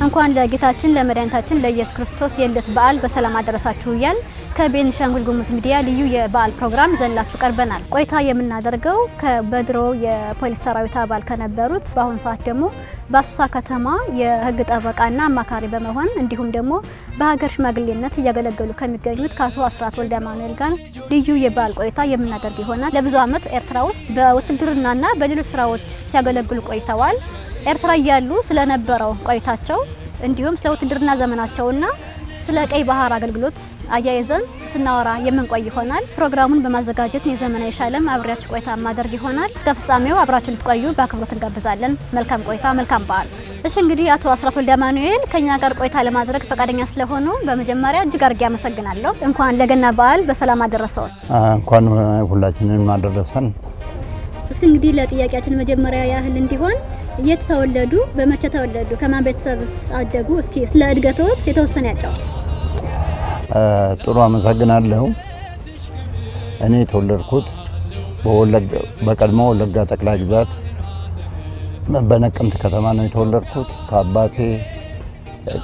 እንኳን ለጌታችን ለመድኃኒታችን ለኢየሱስ ክርስቶስ የልደት በዓል በሰላም አደረሳችሁ እያል ከቤኒሻንጉል ጉሙዝ ሚዲያ ልዩ የበዓል ፕሮግራም ይዘንላችሁ ቀርበናል። ቆይታ የምናደርገው በድሮ የፖሊስ ሰራዊት አባል ከነበሩት በአሁኑ ሰዓት ደግሞ በአሶሳ ከተማ የህግ ጠበቃና አማካሪ በመሆን እንዲሁም ደግሞ በሀገር ሽማግሌነት እያገለገሉ ከሚገኙት ከአቶ አስራት ወልደማኑኤል ጋር ልዩ የበዓል ቆይታ የምናደርግ ይሆናል። ለብዙ ዓመት ኤርትራ ውስጥ በውትድርናና በሌሎች ስራዎች ሲያገለግሉ ቆይተዋል። ኤርትራ ያሉ ስለነበረው ቆይታቸው እንዲሁም ስለ ውትድርና ዘመናቸውና ስለ ቀይ ባህር አገልግሎት አያይዘን ስናወራ የምንቆይ ይሆናል። ፕሮግራሙን በማዘጋጀት የዘመናዊ ሻለም አብራችሁ ቆይታ ማድረግ ይሆናል። እስከ ፍጻሜው አብራችሁ ልትቆዩ በአክብሮት እንጋብዛለን። መልካም ቆይታ፣ መልካም በዓል። እሺ እንግዲህ አቶ አስራት ወልደማኑኤል ከኛ ጋር ቆይታ ለማድረግ ፈቃደኛ ስለሆኑ በመጀመሪያ እጅግ አድርጌ አመሰግናለሁ። እንኳን ለገና በዓል በሰላም አደረሰው። እንኳን ሁላችንን አደረሰን። እስኪ እንግዲህ ለጥያቄያችን መጀመሪያ ያህል እንዲሆን የት ተወለዱ? በመቼ ተወለዱ? ከማን ቤተሰብ አደጉ? እስኪ ስለ እድገቶት የተወሰነ ያጫውቱ። ጥሩ አመሰግናለሁ። እኔ የተወለድኩት በቀድሞ ወለጋ ጠቅላይ ግዛት በነቀምት ከተማ ነው የተወለድኩት። ከአባቴ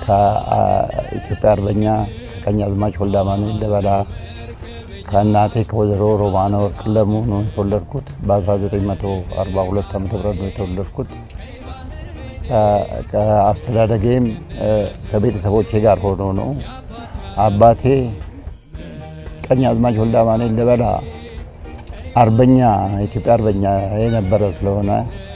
ከኢትዮጵያ አርበኛ ቀኛዝማች ወልደማኑኤል ደበላ ከእናቴ ከወይዘሮ ሮማነ ወርቅ ለሙ ነው የተወለድኩት። በ1942 ዓ.ም ነው የተወለድኩት። ከአስተዳደጌም ከቤተሰቦቼ ጋር ሆኖ ነው። አባቴ ቀኛዝማች ወልደማኑኤል ደበላ አርበኛ ኢትዮጵያ አርበኛ የነበረ ስለሆነ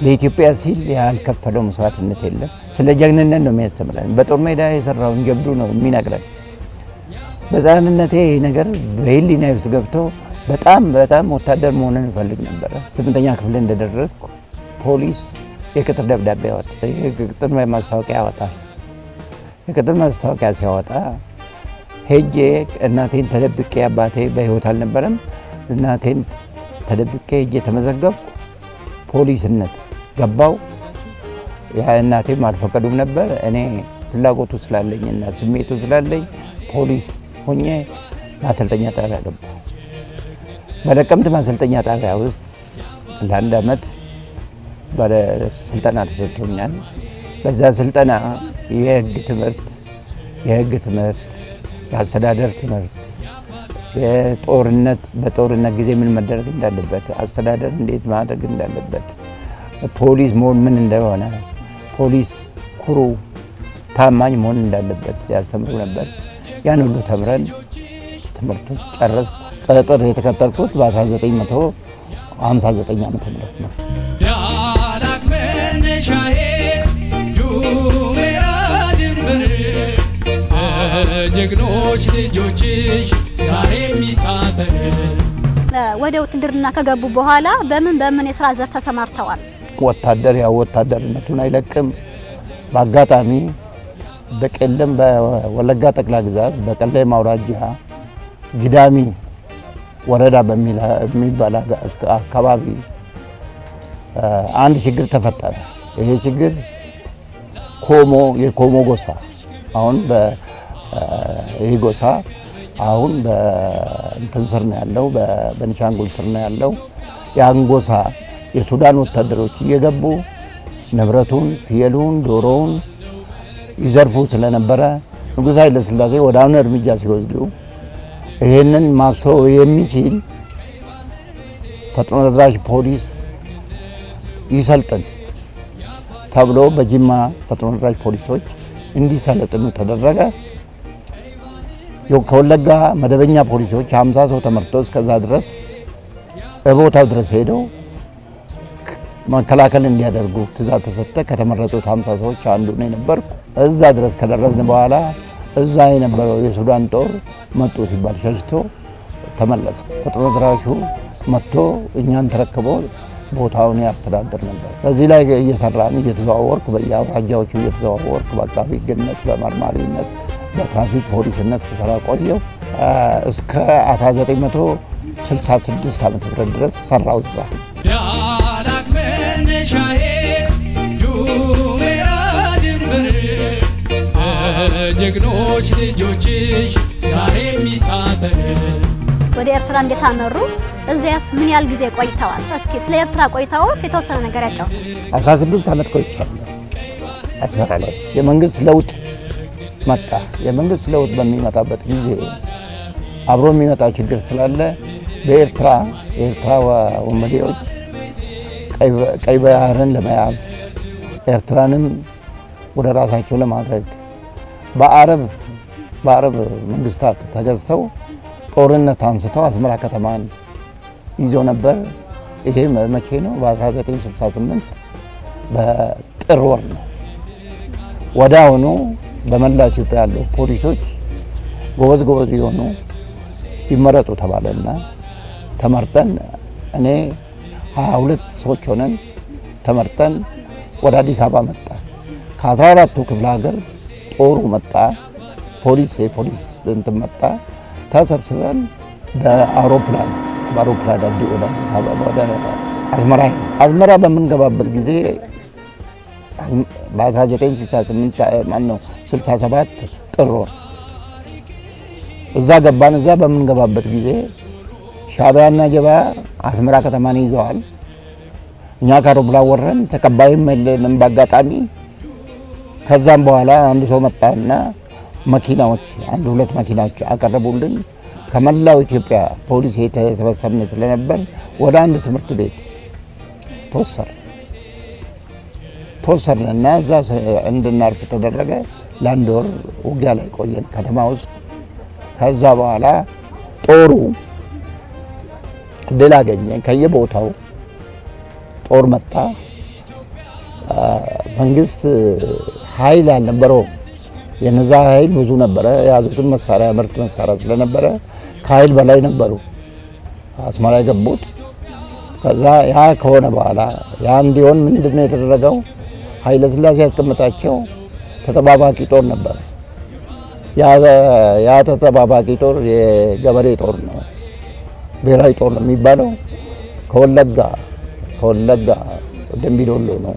ለኢትዮጵያ ሲል ያልከፈለው መስዋዕትነት የለም። ስለ ጀግንነት ነው የሚያስተምረን። በጦር ሜዳ የሰራውን ጀብዱ ነው የሚነግረን። በዛንነቴ ነገር በህሊናዬ ውስጥ ገብቶ በጣም ወታደር መሆንን እፈልግ ነበር። 8ኛ ክፍል እንደደረስኩ ፖሊስ የቅጥር ደብዳቤ ያወጣ፣ የቅጥር ማስታወቂያ ያወጣል። የቅጥር ማስታወቂያ ሲያወጣ ሄጄ እናቴን ተደብቄ፣ አባቴ በህይወት አልነበረም፣ እናቴን ተደብቄ ሄጄ ተመዘገብኩ። ፖሊስነት ገባው። እናቴም አልፈቀዱም ነበር። እኔ ፍላጎቱ ስላለኝና ስሜቱ ስላለኝ ፖሊስ ሆኜ ማሰልጠኛ ጣቢያ ገባሁ። በነቀምት ማሰልጠኛ ጣቢያ ውስጥ ለአንድ ዓመት ስልጠና ተሰጥቶኛል። በዛ ስልጠና የህግ ትምህርት፣ የአስተዳደር ትምህርት፣ በጦርነት ጊዜ ምን መደረግ እንዳለበት፣ አስተዳደር እንዴት ማድረግ እንዳለበት፣ ፖሊስ መሆን ምን እንደሆነ፣ ፖሊስ ኩሩ ታማኝ መሆን እንዳለበት ያስተምሩ ነበር። ያን ሁሉ ተምረን ትምህርቱን ጨረስኩ። ቅጥር የተቀጠርኩት በ1959 ዓ.ም ነው። ዳላክ መነሻዬ ዱሜራ ድንበር ጀግኖች ልጆችሽ ዛሬ የሚታተር። ወደ ውትድርና ከገቡ በኋላ በምን የስራ ዘርፍ ተሰማርተዋል? ወታደርነቱን አይለቅም። በአጋጣሚ በቀለም በወለጋ ጠቅላይ ግዛት በቀለም አውራጃ ግዳሚ ወረዳ በሚባል አካባቢ አንድ ችግር ተፈጠረ። ይሄ ችግር የኮሞ ጎሳ አሁን ይሄ ጎሳ አሁን በእንትን ስር ነው ያለው፣ በቤኒሻንጉል ስር ነው ያለው። ያን ጎሳ የሱዳን ወታደሮች እየገቡ ንብረቱን፣ ፍየሉን፣ ዶሮውን ይዘርፉ ስለነበረ ንጉሥ ኃይለ ሥላሴ ወደ አሁን እርምጃ ሲወስዱ ይሄንን ማስተው የሚችል ፈጥኖ ደራሽ ፖሊስ ይሰልጥን ተብሎ በጅማ ፈጥኖ ደራሽ ፖሊሶች እንዲሰለጥኑ ተደረገ። ከወለጋ መደበኛ ፖሊሶች 50 ሰው ተመርጦ እስከዛ ድረስ በቦታው ድረስ ሄደው መከላከል እንዲያደርጉ ትዕዛዝ ተሰጠ። ከተመረጡት 50 ሰዎች አንዱ ነው ነበርኩ። እዛ ድረስ ከደረስን በኋላ እዛ የነበረው የሱዳን ጦር መጡ ሲባል ሸሽቶ ተመለሰ። ፈጥኖ ደራሹ መጥቶ እኛን ተረክቦ ቦታውን ያስተዳድር ነበር። በዚህ ላይ እየሰራን እየተዘዋወርኩ በየአውራጃዎቹ እየተዘዋወርኩ በአቃቤ ሕግነት፣ በመርማሪነት፣ በትራፊክ ፖሊስነት ስሰራ ቆየሁ እስከ 1966 ዓ.ም ድረስ ሰራው እዛ። ዳላክ መነሻዬ ዱሜራ ድንበር ጀግኖች ልጆችሽ ዛሬ የሚታተር። ወደ ኤርትራ እንዴት አመሩ? እዚያስ ምን ያህል ጊዜ ቆይተዋል? እስኪ ስለ ኤርትራ ቆይታዎት የተወሰነ ነገር ያጫውቱ። 16 ዓመት ቆይቻለሁ። አስመራ ላይ የመንግስት ለውጥ መጣ። የመንግስት ለውጥ በሚመጣበት ጊዜ አብሮ የሚመጣ ችግር ስላለ የኤርትራ ወንበዴዎች ቀይ ባህርን ለመያዝ ኤርትራንም ወደ ራሳቸው ለማድረግ በአረብ መንግስታት ተገዝተው ጦርነት አንስተው አስመራ ከተማን ይዘው ነበር። ይሄ መቼ ነው? በ1968 በጥር ወር ነው። ወዲያውኑ በመላ ኢትዮጵያ ያለው ፖሊሶች ጎበዝ የሆኑ ይመረጡ ተባለና ተመርጠን እኔ 22 ሰዎች ሆነን ተመርጠን ወደ አዲስ አበባ መጣ። ከ14ቱ ክፍለ ሀገር ጦሩ መጣ፣ የፖሊስ እንትን መጣ። ተሰብስበን በአውሮፕላን ወደ አዲስ አበባ ወደ አስመራ በምንገባበት ጊዜ በ1967 ጥር ወር እዛ ገባን። እዛ በምንገባበት ጊዜ ሻዕቢያና ጀብሃ አስመራ ከተማን ይዘዋል። እኛ ከአውሮፕላን ወረን ተቀባይም የለንም በአጋጣሚ። ከዛም በኋላ አንድ ሰው መጣና ሁለት መኪናዎች አቀረቡልን። ከመላው ኢትዮጵያ ፖሊስ የተሰበሰብን ስለነበር ወደ አንድ ትምህርት ቤት ተወሰድንና እዛ እንድናርፍ ተደረገ። ለአንድ ወር ውጊያ ላይ ቆየን ከተማ ውስጥ። ከዛ በኋላ ጦሩ ድል አገኘ። ከየቦታው ጦር መጣ። መንግስት ኃይል አልነበረውም። የነዛ ኃይል ብዙ ነበረ። የያዙትን ምርት መሳሪያ ስለነበረ ከኃይል በላይ ነበሩ አስመራ የገቡት። ከዛ ያ ከሆነ በኋላ ያ እንዲሆን ምንድነው የተደረገው? ኃይለ ሥላሴ ያስቀምጣቸው ተጠባባቂ ጦር ነበር። ያ ተጠባባቂ ጦር የገበሬ ጦር ነው፣ ብሔራዊ ጦር ነው የሚባለው። ከወለጋ ደምቢዶሎ ነው።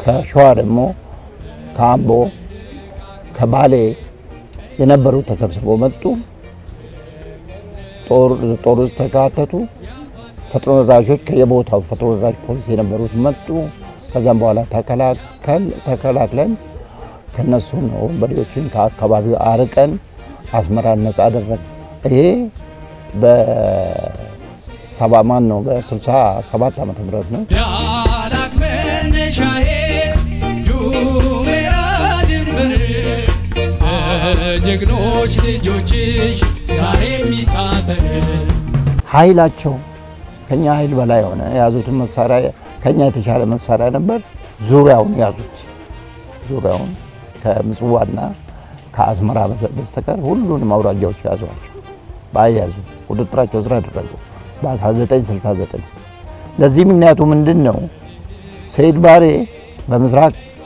ከሸዋ ደግሞ ከአምቦ ከባሌ የነበሩት ተሰብስበው መጡ። ጦር ውስጥ ተካተቱ። ፈጥኖ ደራሾች ከየቦታው ፈጥኖ ደራሽ ፖሊስ የነበሩት መጡ። ከዛም በኋላ ተከላክለን ከነሱን ወንበዴዎችን ከአካባቢው አርቀን አስመራን ነጻ አደረግን። ይሄ በ67 ዓመተ ምህረት ነው። ዳላክ መነሻዬ ዱሜራ ድንበር ጀግኖች ልጆችሽ ዛሬ የሚታተር ኃይላቸው ከኛ ኃይል በላይ ሆነ። የያዙትን መሳሪያ ከኛ የተሻለ መሳሪያ ነበር። ዙሪያውን ያዙት። ዙሪያውን ከምጽዋና ከአስመራ በስተቀር ሁሉንም አውራጃዎች ያዟቸው። ባያዙ ቁጥጥራቸው ስራ አደረጉ በ1969። ለዚህ ምክንያቱ ምንድን ነው? ሰይድ ባሬ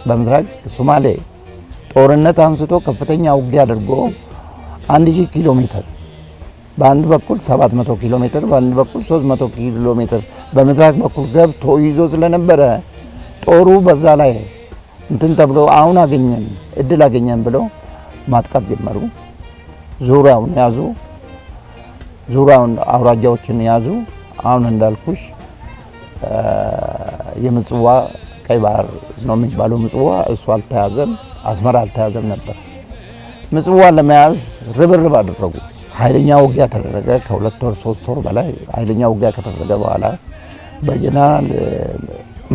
በምስራቅ ሶማሌ ጦርነት አንስቶ ከፍተኛ ውጊያ አድርጎ 1000 ኪሎ ሜትር በአንድ በኩል 700 ኪሎ ሜትር በአንድ በኩል 300 ኪሎ ሜትር በምስራቅ በኩል ገብቶ ይዞ ስለነበረ ጦሩ በዛ ላይ እንትን ተብሎ አሁን እድል አገኘን ብለው ማጥቃት ጀመሩ። ዙሪያውን ያዙ። ዙሪያውን አውራጃዎችን ያዙ። አሁን እንዳልኩሽ የምጽዋ ቀይ ባህር ነው የሚባለው ምጽዋ፣ እሱ አልተያዘም። አስመራ አልተያዘም ነበር። ምጽዋ ለመያዝ ርብርብ አደረጉ። ኃይለኛ ውጊያ ተደረገ። ከ2 ወር 3 ወር በላይ ኃይለኛ ውጊያ ከተደረገ በኋላ በጀነራል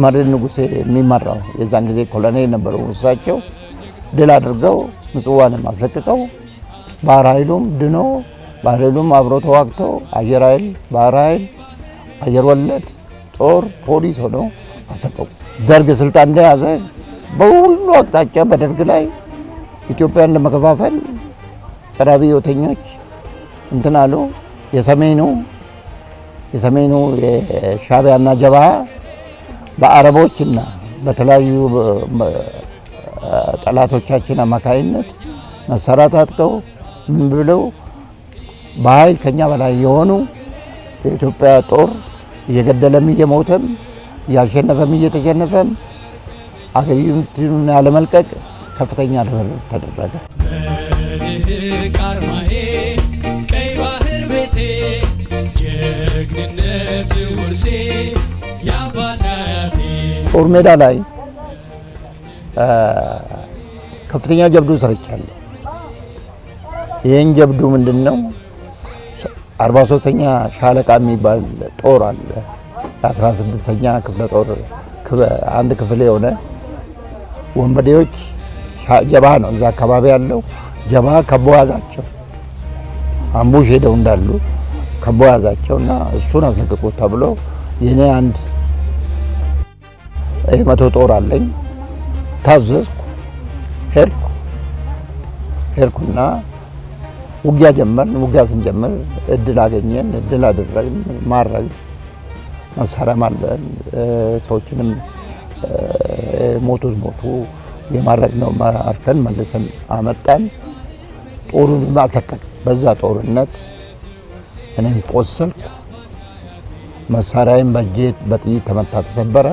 መርዕድ ንጉሴ የሚመራው የዛን ጊዜ ኮሎኔል የነበረው እሳቸው ድል አድርገው ምጽዋንም አስለቅቀው ባህር ኃይሉም ድኖ ባህር ኃይሉም አብሮ ተዋግተው አየር ኃይል፣ ባህር ኃይል፣ አየር ወለድ ጦር፣ ፖሊስ ሆነው አስለቀቁ። ደርግ ስልጣን እንደያዘ በሁሉ አቅጣጫ በደርግ ላይ ኢትዮጵያን ለመከፋፈል ጸረ አብዮተኞች እንትን አሉ። የሰሜኑ የሻዕቢያና ጀብሃ በአረቦችና በተለያዩ ጠላቶቻችን አማካይነት መሳሪያ ታጥቀው ምን ብለው በኃይል ከኛ በላይ የሆኑ የኢትዮጵያ ጦር እየገደለም እየሞተም እያሸነፈም እየተሸነፈም አገሪቱን ያለመልቀቅ ከፍተኛ ርብርብ ተደረገ። ቃርማዬ ቀይ ባህር ቤቴ ጀግንነት ውርሴ የአባት አያቴ ጦር ሜዳ ላይ ከፍተኛ ጀብዱ ሰርቻለሁ። ይህን ጀብዱ ምንድነው 43ኛ ሻለቃ የሚባል ጦር አለ። 16ኛ ክፍለ ጦር አንድ ክፍል የሆነ ወንበዴዎች ጀባ ነው እዛ አካባቢ ያለው ጀባ ከበዋዛቸው አምቡሽ ሄደው እንዳሉ ከበዋዛቸውና እሱን አስለቅቁት ተብሎ የኔ አንድ የመቶ ጦር አለኝ ታዘዝኩ። ሄድኩና ውጊያ ጀመርን። ውጊያ ስንጀምር እድል አገኘን፣ እድል አደረግን፣ ማረግ መሳሪያም አለን። ሰዎችንም ሞቱ የማረግ ነው ማርከን መልሰን አመጣን። ጦሩን ማሰቀቅ በዛ ጦርነት እኔም ቆሰልኩ። መሳሪያዬም በእጄ በጥይት ተመታ፣ ተሰበረ።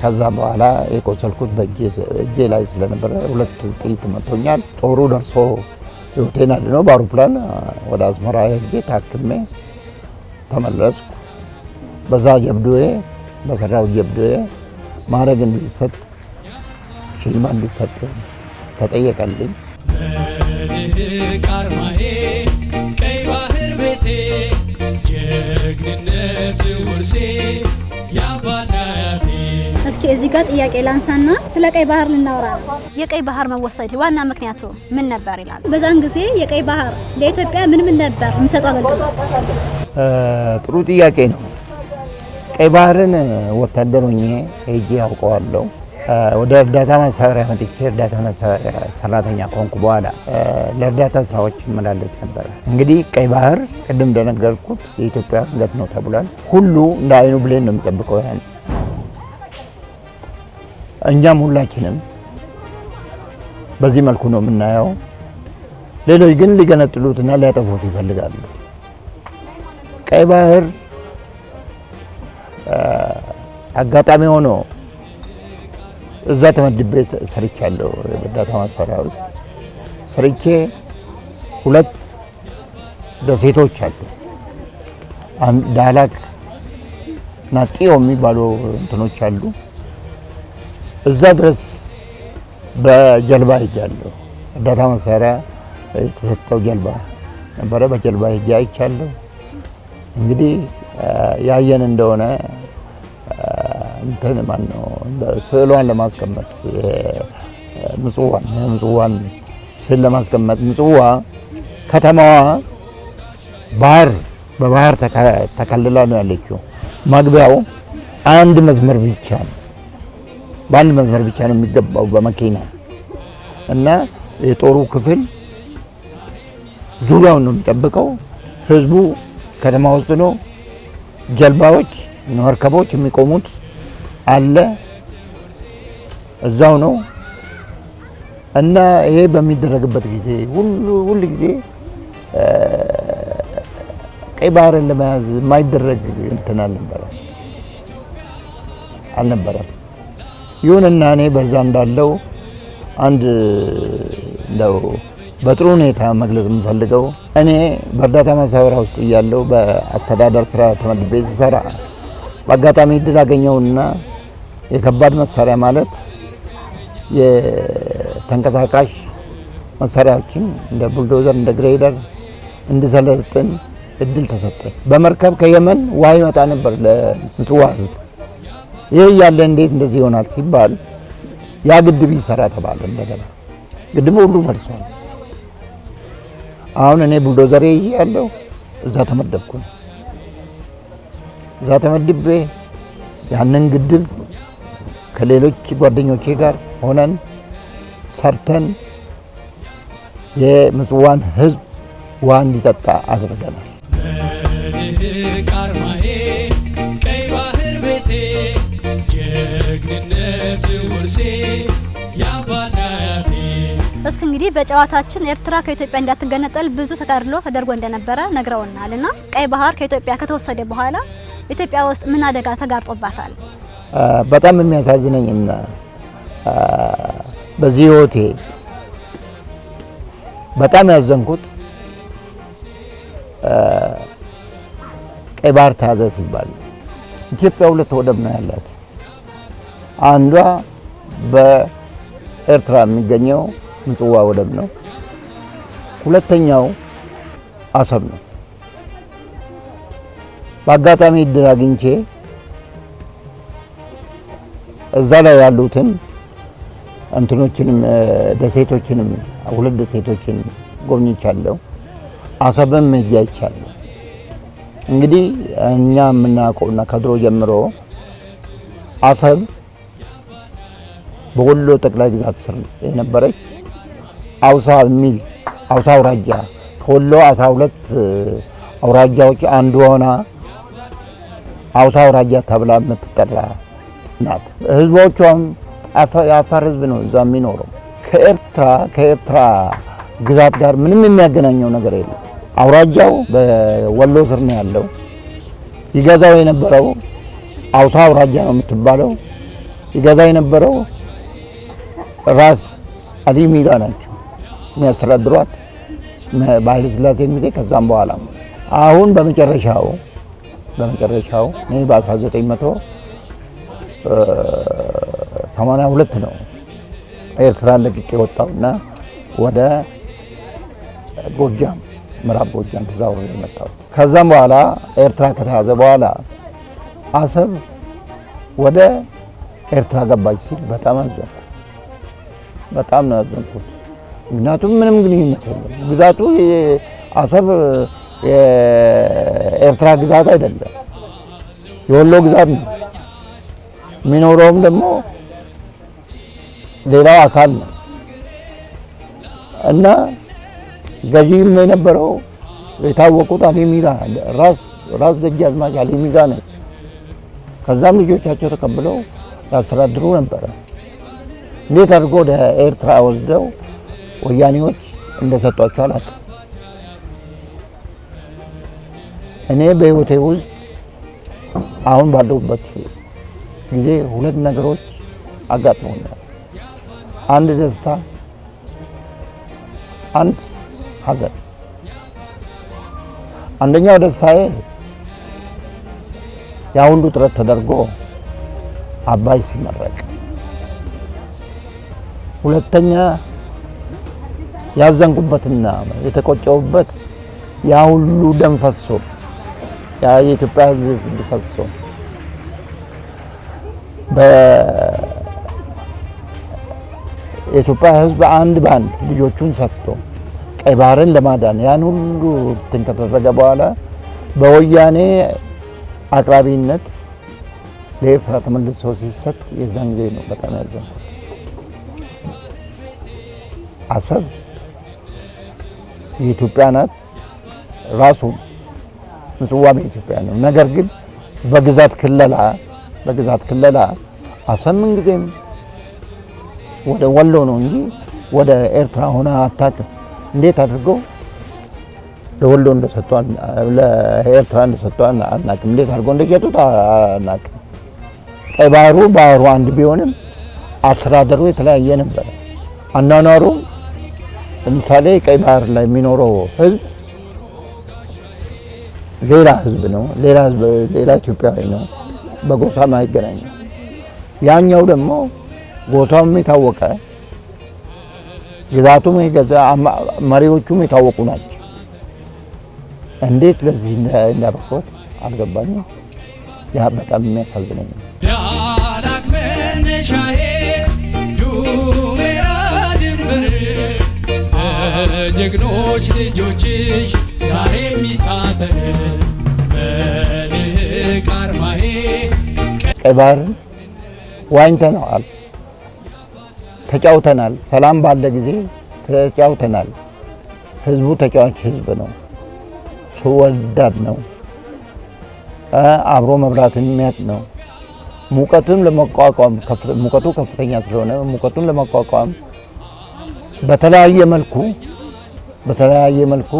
ከዛ በኋላ የቆሰልኩት በእጄ ላይ ስለነበረ 2 ጥይት መቶኛል። ጦሩ ደርሶ ህይወቴን አድነው በአውሮፕላን ወደ አስመራ ሄጄ ታክሜ ተመለስኩ። በዛ ጀብዱዬ በሰራው ጀብዱዬ ማዕረግ እንዲሰጥ ሽልማት እንዲሰጥ ተጠየቀልኝ። መልህቅ አርማዬ ቀይ ባህር ቤቴ ጀግንነት ውርሴ የአባት አያቴ። እስኪ እዚህ ጋር ጥያቄ ላንሳና ስለ ቀይ ባህር ልናወራ ነው። የቀይ ባህር መወሰድ ዋና ምክንያቱ ምን ነበር ይላል? በዛን ጊዜ የቀይ ባህር ለኢትዮጵያ ምን ነበር የሚሰጠው አገልግሎት? ጥሩ ጥያቄ ነው። ቀይ ባህርን ወታደር ሆኜ ሄጄ ያውቀዋለሁ። ወደ እርዳታ መሳሪያ መጥቼ እርዳታ መሳሪያ ሰራተኛ ከሆንኩ በኋላ ለእርዳታ ስራዎች መላለስ ነበር። እንግዲህ ቀይ ባህር ቅድም እንደነገርኩት የኢትዮጵያ አንገት ነው ተብሏል። ሁሉ እንደ አይኑ ብሌን ነው የሚጠብቀው። ያን እኛም ሁላችንም በዚህ መልኩ ነው የምናየው። ሌሎች ግን ሊገነጥሉትና ሊያጠፉት ይፈልጋሉ። ቀይ ባህር አጋጣሚ ሆኖ እዛ ተመድቤ ሰርቻለሁ። በእርዳታ መሳሪያ ውስጥ ሰርቼ 2 ደሴቶች አሉ። ዳላክ እና ጢዮ የሚባሉ እንትኖች አሉ። እዛ ድረስ በጀልባ ሄጃለሁ። እርዳታ መሳሪያ የተሰጠው ጀልባ ነበረ። በጀልባ ሄጄ አይቻለሁ። እንግዲህ ያየን እንደሆነ እንትን ማነው ስዕሏን ለማስቀመጥ ምጽዋን ስዕል ለማስቀመጥ ምጽዋ ከተማዋ በባህር ተከልላ ነው ያለችው። መግቢያው አንድ መስመር ብቻ ነው። በአንድ መስመር ብቻ ነው የሚገባው በመኪና እና የጦሩ ክፍል ዙሪያውን ነው የሚጠብቀው። ህዝቡ ከተማ ውስጥ ነው። ጀልባዎች፣ መርከቦች የሚቆሙት አለ እዛው ነው እና ይሄ በሚደረግበት ጊዜ ሁሉ ጊዜ ቀይ ባህርን ለመያዝ የማይደረግ እንትን አልነበረም። ይሁንና እኔ በዛ እንዳለው አንድ እንደው በጥሩ ሁኔታ መግለጽ የምፈልገው እኔ በእርዳታ መሳሪያ ውስጥ እያለሁ በአስተዳደር ስራ ተመድቤ ስሰራ በአጋጣሚ እድል አገኘውና የከባድ መሳሪያ ማለት የተንቀሳቃሽ መሳሪያዎችን እንደ ቡልዶዘር እንደ ግሬደር እንድሰለጥን እድል ተሰጠኝ። በመርከብ ከየመን ውሃ ይመጣ ነበር ለምጽዋ ህዝብ። ይሄ እያለ እንዴት እንደዚህ ይሆናል ሲባል ያ ግድብ ይሰራ ተባለ። እንደገና ግድቡ ሁሉ ፈርሷል። አሁን እኔ ቡልዶዘር ያለው እዛ ተመደብኩ። እዛ ተመድቤ ያንን ግድብ ከሌሎች ጓደኞቼ ጋር ሆነን ሰርተን የምጽዋን ህዝብ ውሃ እንዲጠጣ አድርገናል። መልህቅ አርማዬ ቀይ ባህር ቤቴ ጀግንነት ውርሴ የአባት አያቴ። እስኪ እንግዲህ በጨዋታችን ኤርትራ ከኢትዮጵያ እንዳትገነጠል ብዙ ተጋድሎ ተደርጎ እንደነበረ ነግረውናል እና ቀይ ባህር ከኢትዮጵያ ከተወሰደ በኋላ ኢትዮጵያ ውስጥ ምን አደጋ ተጋርጦባታል? በጣም የሚያሳዝነኝና በዚህ ህይወቴ በጣም ያዘንኩት ቀይ ባህር ተያዘ ሲባል ኢትዮጵያ 2 ወደብ ነው ያላት። አንዷ በኤርትራ የሚገኘው ምጽዋ ወደብ ነው። ሁለተኛው አሰብ ነው። በአጋጣሚ እድል አግኝቼ እዛ ላይ ያሉትን እንትኖችንም ደሴቶችንም 2 ደሴቶችን ጎብኝቻለሁ። አሰብም ሄጄ አይቻለሁ። እንግዲህ እኛ የምናውቀውና ከድሮ ጀምሮ አሰብ በወሎ ጠቅላይ ግዛት ስር የነበረች አውሳ የሚል አውሳ አውራጃ ከወሎ 12 አውራጃዎች አንዱ ሆና አውሳ አውራጃ ተብላ የምትጠራ ናት። ህዝቦቿም የአፋር ህዝብ ነው እዛ የሚኖረው። ከኤርትራ ግዛት ጋር ምንም የሚያገናኘው ነገር የለም። አውራጃው በወሎ ስር ነው ያለው። ይገዛው የነበረው አውሳ አውራጃ ነው የምትባለው። ይገዛ የነበረው ራስ አሊ ሚራ ናቸው የሚያስተዳድሯት በኃይለ ሥላሴ ጊዜ። ከዛም በኋላ አሁን በመጨረሻው እኔ በ1982 ነው ኤርትራን ለቅቄ ወጣውና ወደ ጎጃም ምዕራብ ጎጃም ተዛውሬ የመጣሁት። ከዛም በኋላ ኤርትራ ከተያዘ በኋላ አሰብ ወደ ኤርትራ ገባች ሲል በጣም አዘንኩ። በጣም ነው ያዘንኩት። ምክንያቱም ምንም ግንኙነት የለም። ግዛቱ አሰብ የኤርትራ ግዛት አይደለም፣ የወሎ ግዛት ነው። የሚኖረውም ደግሞ ሌላው አካል ነው እና ገዢም የነበረው የታወቁት አሊ ሚራ ራስ ደጃዝማች አሊ ሚራ ነው። ከዛም ልጆቻቸው ተቀብለው ያስተዳድሩ ነበረ። እንዴት አድርጎ ወደ ኤርትራ ወስደው ወያኔዎች እንደሰጧቸው አላውቅም። እኔ በህይወቴ ውስጥ አሁን ባለሁበት ጊዜ 2 ነገሮች አጋጥመውኛል። አንድ ደስታ፣ አንድ ሀዘን። አንደኛው ደስታዬ ያ ሁሉ ጥረት ተደርጎ አባይ ሲመረቅ፣ ሁለተኛ ያዘንኩበትና የተቆጨውበት ያ ሁሉ ደም ፈሶ ያ የኢትዮጵያ ህዝብ ፈሶ በኢትዮጵያ ህዝብ አንድ ባንድ ልጆቹን ሰጥቶ ቀይ ባህርን ለማዳን ያን ሁሉ እንትን ከተደረገ በኋላ በወያኔ አቅራቢነት ለኤርትራ ተመልሶ ሲሰጥ የዛን ጊዜ ነው በጣም ያዘንኩት። አሰብ የኢትዮጵያ ናት፣ ራሱ ምጽዋም የኢትዮጵያ ነው። ነገር ግን በግዛት ክለላ አሰብ ምን ጊዜም ወደ ወሎ ነው እንጂ ወደ ኤርትራ ሆነ አታውቅም። እንዴት አድርገው ለወሎ እንደሰጧን ለኤርትራ እንደሰጧን አናውቅም። እንዴት አድርገው እንደሸጡት አናውቅም። ቀይ ባህሩ አንድ ቢሆንም አስተዳደሩ የተለያየ ነበር። አኗኗሩ ለምሳሌ ቀይ ባህር ላይ የሚኖረው ህዝብ ሌላ ህዝብ ነው፣ ሌላ ኢትዮጵያዊ ነው፣ በጎሳም አይገናኝም። ያኛው ደግሞ ጎሳውም የታወቀ ግዛቱም የገዛ መሪዎቹም የታወቁ ናቸው። እንዴት ለዚህ እንዳበቁት አልገባኝም። ያ በጣም የሚያሳዝነኝ ነው። ዳላክ መነሻዬ ዱሜራ ድንበር በጀግኖች ልጆችሽ ዛሬ የሚታተር በልህቅ አርማዬ ቀይ ባህርን ዋኝተነዋል፣ ተጫውተናል። ሰላም ባለ ጊዜ ተጫውተናል። ህዝቡ ተጫዋች ህዝብ ነው፣ ሰው ወዳድ ነው፣ አብሮ መብላትን የሚያውቅ ነው። ሙቀቱን ለመቋቋም ሙቀቱ ከፍተኛ ስለሆነ ሙቀቱን ለመቋቋም በተለያየ መልኩ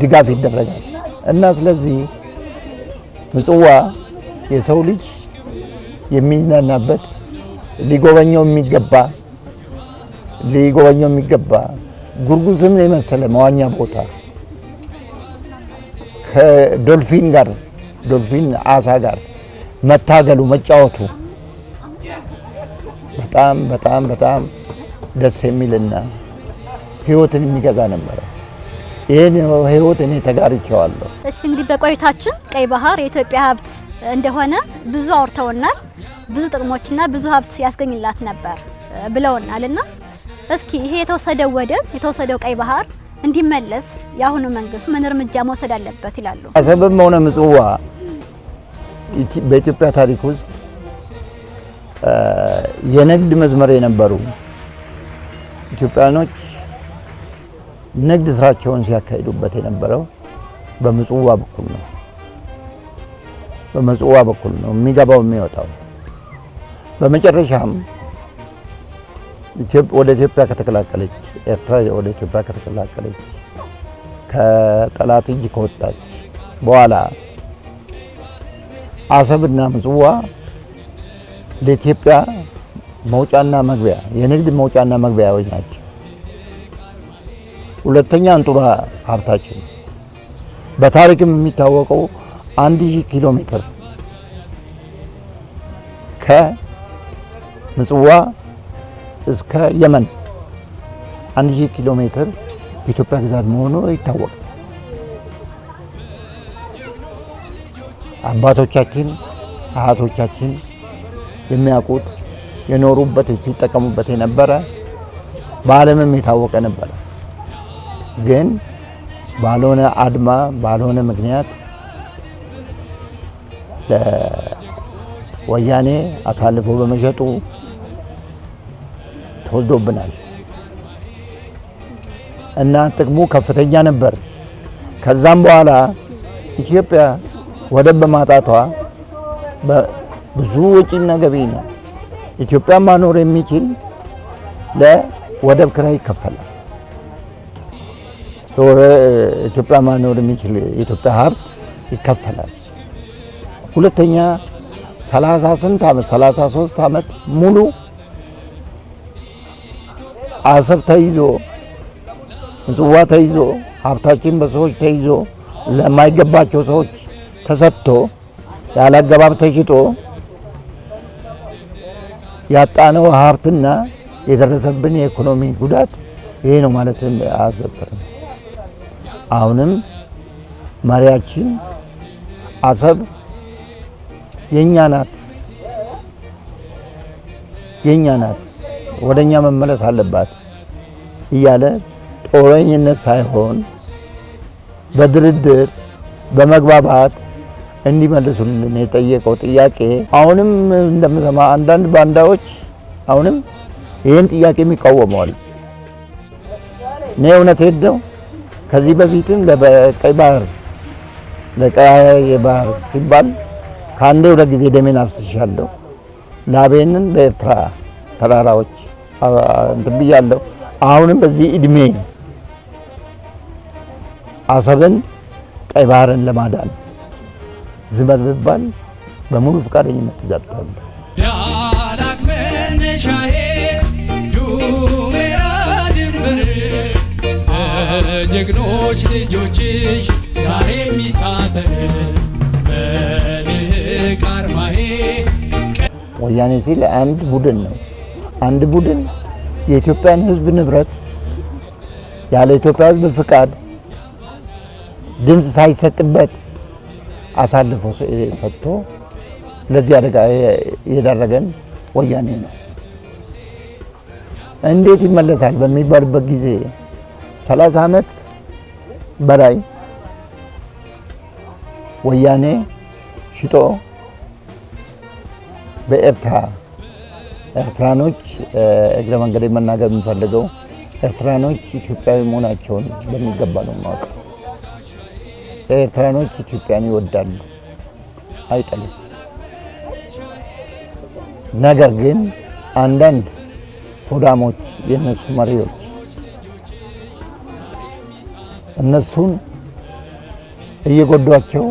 ድጋፍ ይደረጋል እና ስለዚህ ምጽዋ የሰው ልጅ የሚዝናናበት ሊጎበኘው የሚገባ ጉርጉዝም የመሰለ መዋኛ ቦታ ከዶልፊን አሳ ጋር መታገሉ መጫወቱ በጣም በጣም በጣም ደስ የሚልና ህይወትን የሚገዛ ነበር። ይሄን ህይወት እኔ ተጋርቼዋለሁ። እሺ እንግዲህ በቆይታችን ቀይ ባህር የኢትዮጵያ ሀብት እንደሆነ ብዙ አውርተውናል። ብዙ ጥቅሞችና ብዙ ሀብት ያስገኝላት ነበር ብለውናልና እስኪ ይሄ የተወሰደው ቀይ ባህር እንዲመለስ የአሁኑ መንግስት ምን እርምጃ መውሰድ አለበት ይላሉ? አሰብም ሆነ ምጽዋ በኢትዮጵያ ታሪክ ውስጥ የንግድ መስመር የነበሩ ኢትዮጵያኖች ንግድ ስራቸውን ሲያካሂዱበት የነበረው በምጽዋ በኩል ነው። በምጽዋ በኩል ነው የሚገባው የሚወጣው። በመጨረሻም ወደ ኢትዮጵያ ከተቀላቀለች ኤርትራ ወደ ኢትዮጵያ ከተቀላቀለች ከጠላት እጅ ከወጣች በኋላ አሰብና ምጽዋ ለኢትዮጵያ መውጫና መግቢያ የንግድ መውጫና መግቢያዎች ናቸው። ሁለተኛ አንጡራ ሀብታችን በታሪክም የሚታወቀው 1000 ኪሎ ሜትር ከምጽዋ እስከ የመን 1000 ኪሎ ሜትር የኢትዮጵያ ግዛት መሆኑ ይታወቃል። አባቶቻችን አያቶቻችን የሚያውቁት የኖሩበት ሲጠቀሙበት የነበረ በዓለምም የታወቀ ነበረ። ግን ባልሆነ አድማ ባልሆነ ምክንያት ለወያኔ አሳልፎ በመሸጡ ተወስዶብናል እና ጥቅሙ ከፍተኛ ነበር። ከዛም በኋላ ኢትዮጵያ ወደብ በማጣቷ ብዙ ወጪና ገቢ ነው። ኢትዮጵያ ማኖር የሚችል ለወደብ ኪራይ ይከፈላል። ኢትዮጵያ ማኖር የሚችል የኢትዮጵያ ሀብት ይከፈላል። ሁለተኛ 33 ዓመት ሙሉ አሰብ ተይዞ ምጽዋ ተይዞ ሀብታችን በሰዎች ተይዞ ለማይገባቸው ሰዎች ተሰጥቶ ያላገባብ ተሽጦ ያጣነው ሀብትና የደረሰብን የኢኮኖሚ ጉዳት ይሄ ነው ማለት አያስደፍርም። አሁንም መሪያችን አሰብ የኛ ናት ወደኛ መመለስ አለባት እያለ ጦረኝነት ሳይሆን በድርድር በመግባባት እንዲመልሱልን የጠየቀው ጥያቄ አሁንም እንደምሰማ አንዳንድ ባንዳዎች አሁንም ይህን ጥያቄ የሚቃወመዋል። እኔ እውነቴን ነው። ከዚህ በፊትም ለቀይ ባህር ሲባል ከአንዴ ሁለት ጊዜ ደሜን አፍስሻለሁ። ላቤንን በኤርትራ ተራራዎች እንትን ብያለሁ። አሁንም በዚህ እድሜ አሰብን ቀይ ባህርን ለማዳን ዝመት ብባል በሙሉ ፈቃደኝነት ተዘብቷል። ዳላክ መነሻዬ ዱሜራ ድንበር ጀግኖች ልጆችሽ ዛሬ የሚታተር በልህቅ አርማዬ። ወያኔ ሲል አንድ ቡድን ነው። አንድ ቡድን የኢትዮጵያን ሕዝብ ንብረት ያለ ኢትዮጵያ ሕዝብ ፍቃድ ድምፅ ሳይሰጥበት አሳልፎ ሰጥቶ ለዚህ አደጋ የዳረገን ወያኔ ነው። እንዴት ይመለሳል በሚባልበት ጊዜ 30 ዓመት በላይ ወያኔ ሽጦ ኤርትራኖች እግረ መንገድ መናገር የሚፈልገው ኤርትራኖች ኢትዮጵያዊ መሆናቸውን በሚገባ ነው ማወቅ። ኤርትራኖች ኢትዮጵያን ይወዳሉ፣ አይጠሉም። ነገር ግን አንዳንድ ሆዳሞች የነሱ መሪዎች እነሱን እየጎዷቸው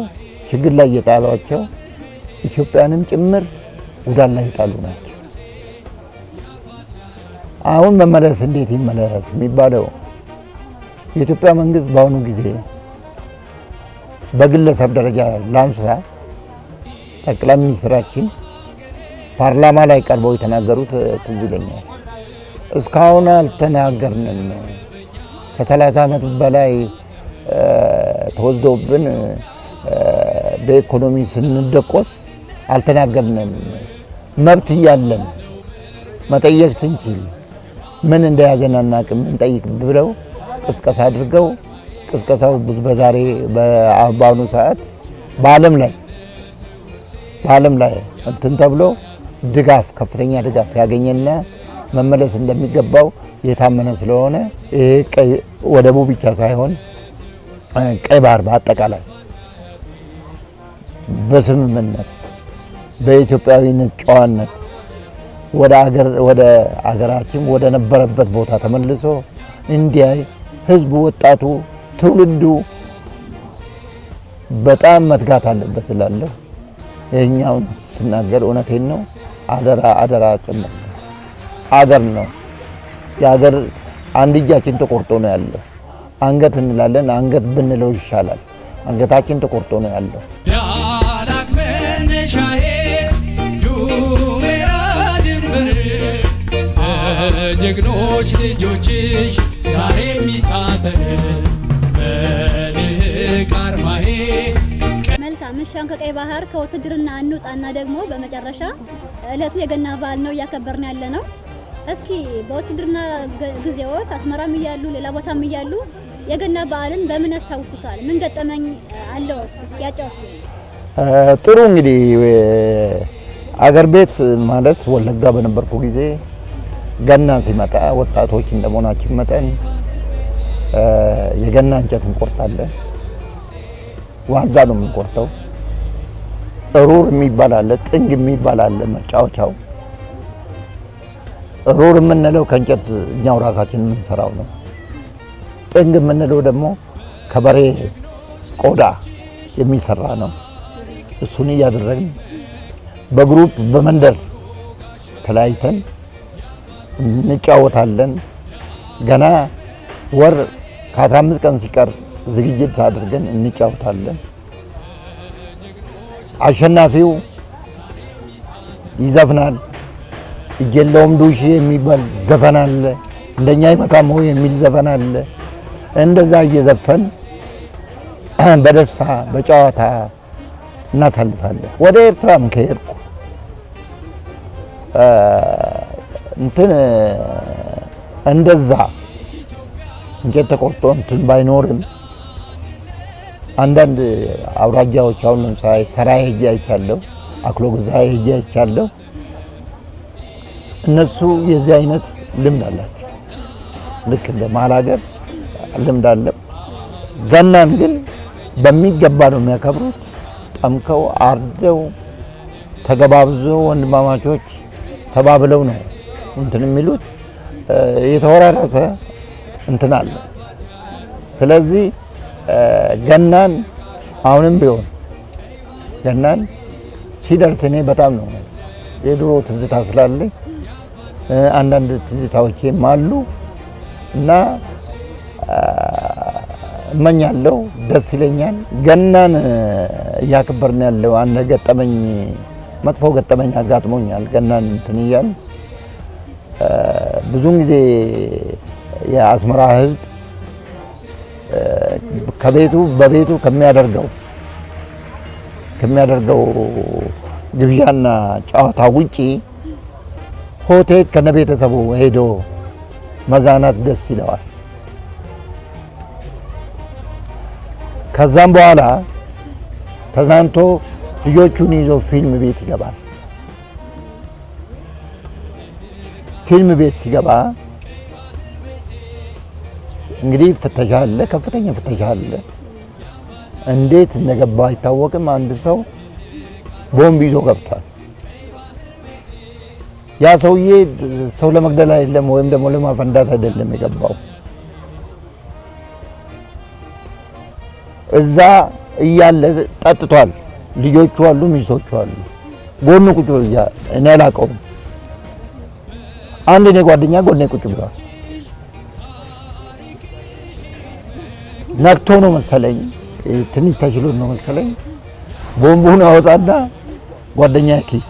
ችግር ላይ እየጣሏቸው ኢትዮጵያንም ጭምር ጉዳት ላይ ይጣሉ ናቸው። አሁን መመለስ እንዴት ይመለስ የሚባለው የኢትዮጵያ መንግስት በአሁኑ ጊዜ በግለሰብ ደረጃ ላንሳ ጠቅላይ ሚኒስትራችን ፓርላማ ላይ ቀርበው የተናገሩት ትዝ ይለኛል። እስካሁን አልተናገርንም፣ ከ30 ዓመት በላይ ተወስዶብን በኢኮኖሚ ስንደቆስ አልተናገርንም። መብት እያለን መጠየቅ ስንችል ምን እንደያዘን አናውቅም እንጠይቅ ብለው ቅስቀሳ አድርገው ቅስቀሳው በዛሬ በአሁኑ ሰዓት በዓለም ላይ እንትን ተብሎ ድጋፍ ከፍተኛ ድጋፍ ያገኘና መመለስ እንደሚገባው የታመነ ስለሆነ ይሄ ቀይ ወደቡ ብቻ ሳይሆን ቀይ ባህር በአጠቃላይ በስምምነት በኢትዮጵያዊነት ጨዋነት ወደ አገራችን ወደ ነበረበት ቦታ ተመልሶ እንዲያይ ህዝቡ፣ ወጣቱ፣ ትውልዱ በጣም መትጋት አለበት እላለሁ። ይሄኛውን ስናገር እውነቴን ነው። አደራ ጭምር አገር ነው። የአገር አንድ እጃችን ተቆርጦ ነው ያለው። አንገት እንላለን፣ አንገት ብንለው ይሻላል። አንገታችን ተቆርጦ ነው ያለው። ዳላክ መነሻዬ ዱሜራ ድንበር ጀግኖች ልጆችሽ ዛሬ የሚታተር መልህቅ አርማዬ። መልካም እሻን ከቀይ ባህር ከውትድርና እንውጣና ደግሞ በመጨረሻ እለቱ የገና በዓል ነው እያከበርን ያለ ነው። እስኪ በውትድርና ጊዜዎት አስመራም እያሉ ሌላ ቦታም እያሉ የገና በዓልን በምን ያስታውሱታል? ምን ገጠመኝ አለዎት? እስኪ ያጫውቱ። ጥሩ እንግዲህ አገር ቤት ማለት ወለጋ በነበርኩ ጊዜ ገና ሲመጣ ወጣቶች እንደመሆናችን መጠን የገና እንጨት እንቆርጣለን። ዋዛ ነው የምንቆርጠው። ሩር የሚባል አለ፣ ጥንግ የሚባል አለ መጫወቻው። ሩር የምንለው ከእንጨት እኛው ራሳችን የምንሰራው ነው። ጥንግ የምንለው ደግሞ ከበሬ ቆዳ የሚሰራ ነው። እሱን እያደረግን በግሩፕ በመንደር ተለያይተን እንጫወታለን። ገና ወር ከ15 ቀን ሲቀር ዝግጅት አድርገን እንጫወታለን። አሸናፊው ይዘፍናል። እጅ የለውም ዱሽ የሚባል ዘፈን አለ። እንደኛ ይመታም ሆይ የሚል ዘፈን አለ። እንደዛ እየዘፈን በደስታ በጨዋታ እናሳልፋለን። ወደ ኤርትራም ከሄድኩ እንትን እንደዛ እንጨት ተቆርጦ እንትን ባይኖርም አንዳንድ አውራጃዎች አሁን ለምሳሌ ሰራይ ሄጄ አይቻለሁ፣ አክሎ ገዛ ሄጄ አይቻለሁ። እነሱ የዚህ አይነት ልምድ አላቸው። ልክ እንደ መሀል ሀገር ልምድ አለ። ገናን ግን በሚገባ ነው የሚያከብሩት። ጠምከው አርደው ተገባብዘው ወንድማማቾች ተባብለው ነው እንትን የሚሉት። የተወራረሰ እንትን አለ። ስለዚህ ገናን አሁንም ቢሆን ገናን ሲደርስ እኔ በጣም ነው የድሮ ትዝታ ስላለኝ አንዳንድ ትዝታዎችም አሉ እና እመኛለሁ። ደስ ይለኛል። ገናን እያከበርን ያለው አንድ ገጠመኝ መጥፎ ገጠመኝ አጋጥሞኛል። ገናን እንትን እያልን ብዙውን ጊዜ የአስመራ ሕዝብ በቤቱ ከሚያደርገው ግብዣና ጨዋታ ውጪ ሆቴል ከነቤተሰቡ ሄዶ መዝናናት ደስ ይለዋል። ከዛም በኋላ ተዝናንቶ ልጆቹን ይዞ ፊልም ቤት ይገባል። ፊልም ቤት ሲገባ እንግዲህ ፍተሻ አለ፣ ከፍተኛ ፍተሻ አለ። እንዴት እንደገባ አይታወቅም። አንድ ሰው ቦምብ ይዞ ገብቷል። ያ ሰውዬ ሰው ለመግደል አይደለም ወይም ደግሞ ለማፈንዳት አይደለም የገባው። እዛ እያለ ጠጥቷል። ልጆቹ አሉ፣ ሚስቶቹ አሉ። ጎኑ ቁጭ ብሎ እኔ አላውቀውም። አንድ እኔ ጓደኛ ጎኔ ቁጭ ብሏል። ነክቶ ነው መሰለኝ፣ ትንሽ ተችሎ ነው መሰለኝ። ቦምቡን አወጣና ጓደኛ ኪስ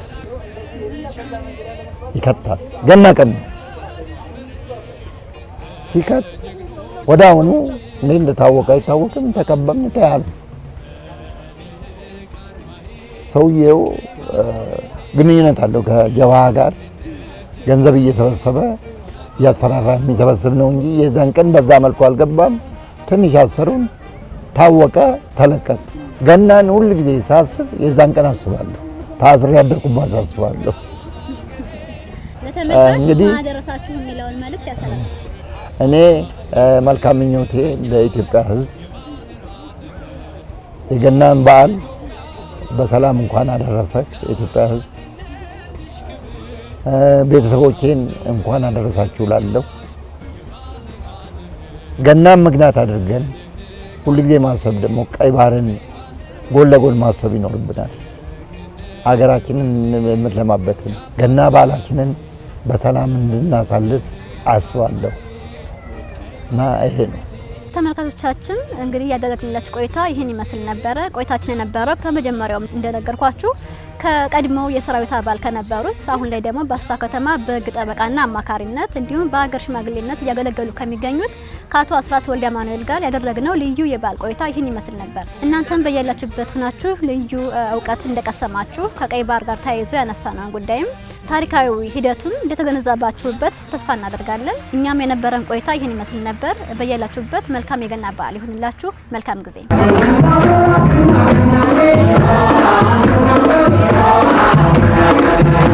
ይከታል። ገና ቀን ሲከት ወዳውኑ እንዴ እንደታወቀ አይታወቅም ተቀበም ተያል ሰውየው ግንኙነት አለው ከጀዋሃ ጋር ገንዘብ እየተሰበሰበ ያስፈራራ የሚሰበስብ ነው እንጂ የዛን ቀን በዛ መልኩ አልገባም። ትንሽ አሰሩን ታወቀ ተለቀቀ። ገናን ሁሉ ጊዜ ሳስብ የዛን ቀን አስባለሁ። ታስሬ ያደርኩባት አስባለሁ። እንግዲህ ማደረሳችሁ የሚለውን መልእክት ያስተላልፋል። እኔ መልካም ምኞቴ ለኢትዮጵያ ሕዝብ የገናን በዓል በሰላም እንኳን አደረሰክ። የኢትዮጵያ ሕዝብ ቤተሰቦቼን እንኳን አደረሳችሁ ላለሁ ገናን ምክንያት አድርገን ሁልጊዜ ማሰብ ደግሞ ቀይ ባህርን ጎን ለጎን ማሰብ ይኖርብናል። አገራችንን የምትለማበትን ገና በዓላችንን በሰላም እንድናሳልፍ አስባለሁ እና ይሄ ነው። ተመልካቾቻችን እንግዲህ ያደረግንላችሁ ቆይታ ይህን ይመስል ነበረ። ቆይታችን የነበረው ከመጀመሪያው እንደነገርኳችሁ ከቀድሞው የሰራዊት አባል ከነበሩት አሁን ላይ ደግሞ በአሶሳ ከተማ በሕግ ጠበቃና አማካሪነት እንዲሁም በሀገር ሽማግሌነት እያገለገሉ ከሚገኙት ከአቶ አስራት ወልደ አማኑኤል ጋር ያደረግነው ልዩ የበዓል ቆይታ ይህን ይመስል ነበር። እናንተም በያላችሁበት ሆናችሁ ልዩ እውቀት እንደቀሰማችሁ ከቀይ ባህር ጋር ተያይዞ ያነሳነውን ጉዳይም ታሪካዊ ሂደቱን እንደተገነዘባችሁበት ተስፋ እናደርጋለን። እኛም የነበረን ቆይታ ይህን ይመስል ነበር። በያላችሁበት መልካም የገና በዓል ይሁንላችሁ። መልካም ጊዜ። Thank you.